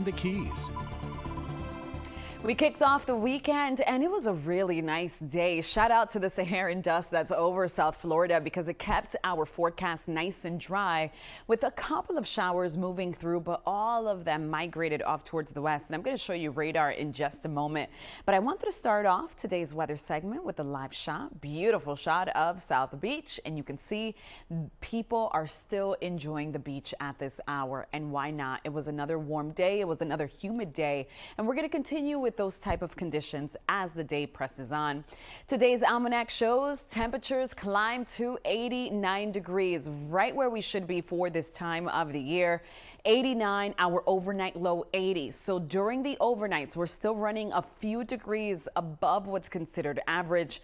the Keys. We kicked off the weekend and it was a really nice day. Shout out to the Saharan dust that's over South Florida because it kept our forecast nice and dry with a couple of showers moving through, but all of them migrated off towards the west. And I'm going to show you radar in just a moment. But I wanted to start off today's weather segment with a live shot, beautiful shot of South Beach. And you can see people are still enjoying the beach at this hour. And why not? It was another warm day. It was another humid day. And we're going to continue with those type of conditions as the day presses on. Today's almanac shows temperatures climb to 89 degrees, right where we should be for this time of the year. 89, our overnight low 80. So during the overnights, we're still running a few degrees above what's considered average.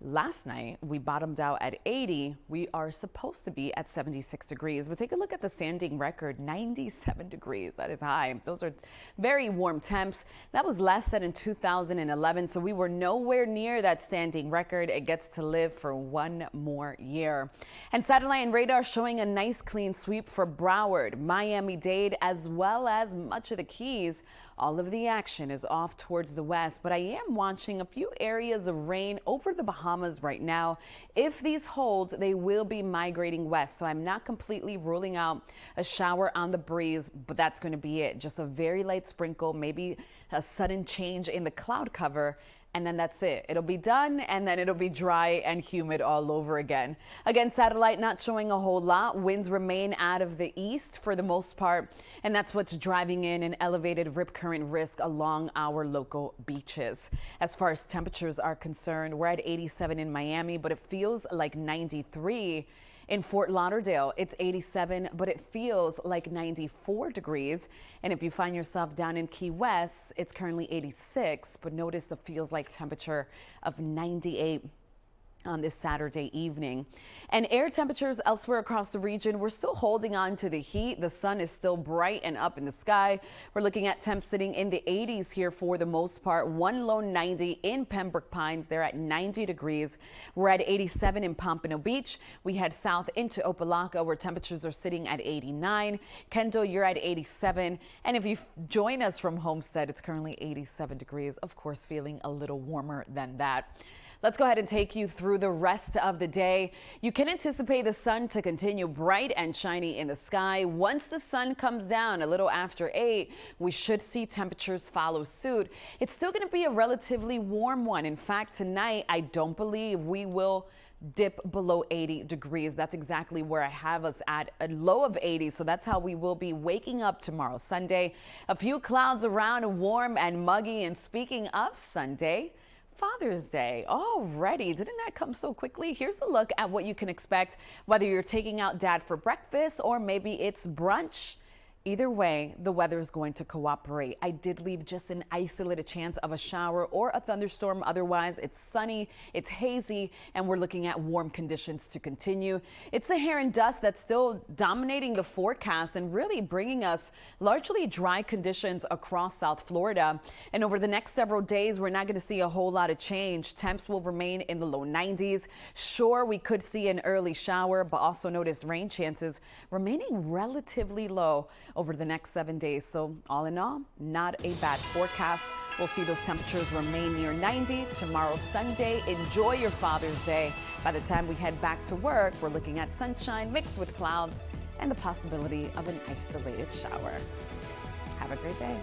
Last night, we bottomed out at 80. We are supposed to be at 76 degrees. But take a look at the standing record, 97 degrees. That is high. Those are very warm temps. That was last set in 2011. So we were nowhere near that standing record. It gets to live for one more year. And satellite and radar showing a nice clean sweep for Broward, Miami-Dade, as well as much of the Keys. All of the action is off towards the west, but I am watching a few areas of rain over the Bahamas right now. If these hold, they will be migrating west, so I'm not completely ruling out a shower on the breeze, but that's going to be it. Just a very light sprinkle, maybe a sudden change in the cloud cover. And then that's it. It'll be done, and then it'll be dry and humid all over again. Again, satellite not showing a whole lot. Winds remain out of the east for the most part, and that's what's driving in an elevated rip current risk along our local beaches. As far as temperatures are concerned, we're at 87 in Miami, but it feels like 93. In Fort Lauderdale, it's 87, but it feels like 94 degrees. And if you find yourself down in Key West, it's currently 86, but notice the feels like temperature of 98 on this Saturday evening. And air temperatures elsewhere across the region, we're still holding on to the heat. The sun is still bright and up in the sky. We're looking at temps sitting in the 80s here for the most part. One low 90 in Pembroke Pines. They're at 90 degrees. We're at 87 in Pompano Beach. We head south into Opelika where temperatures are sitting at 89. Kendall, you're at 87. And if you join us from Homestead, it's currently 87 degrees. Of course, feeling a little warmer than that. Let's go ahead and take you through the rest of the day. You can anticipate the sun to continue bright and shiny in the sky. Once the sun comes down a little after 8, we should see temperatures follow suit. It's still going to be a relatively warm one. In fact, tonight, I don't believe we will dip below 80 degrees. That's exactly where I have us at a low of 80. So that's how we will be waking up tomorrow, Sunday. A few clouds around, warm and muggy. And speaking of Sunday, Father's Day already. Didn't that come so quickly? Here's a look at what you can expect, whether you're taking out dad for breakfast or maybe it's brunch. Either way, the weather is going to cooperate. I did leave just an isolated chance of a shower or a thunderstorm. Otherwise, it's sunny, it's hazy, and we're looking at warm conditions to continue. It's Saharan dust that's still dominating the forecast and really bringing us largely dry conditions across South Florida. And over the next several days, we're not going to see a whole lot of change. Temps will remain in the low 90s. Sure, we could see an early shower, but also notice rain chances remaining relatively low over the next 7 days. So all in all, not a bad forecast. We'll see those temperatures remain near 90 tomorrow, Sunday. Enjoy your Father's Day. By the time we head back to work, we're looking at sunshine mixed with clouds and the possibility of an isolated shower. Have a great day.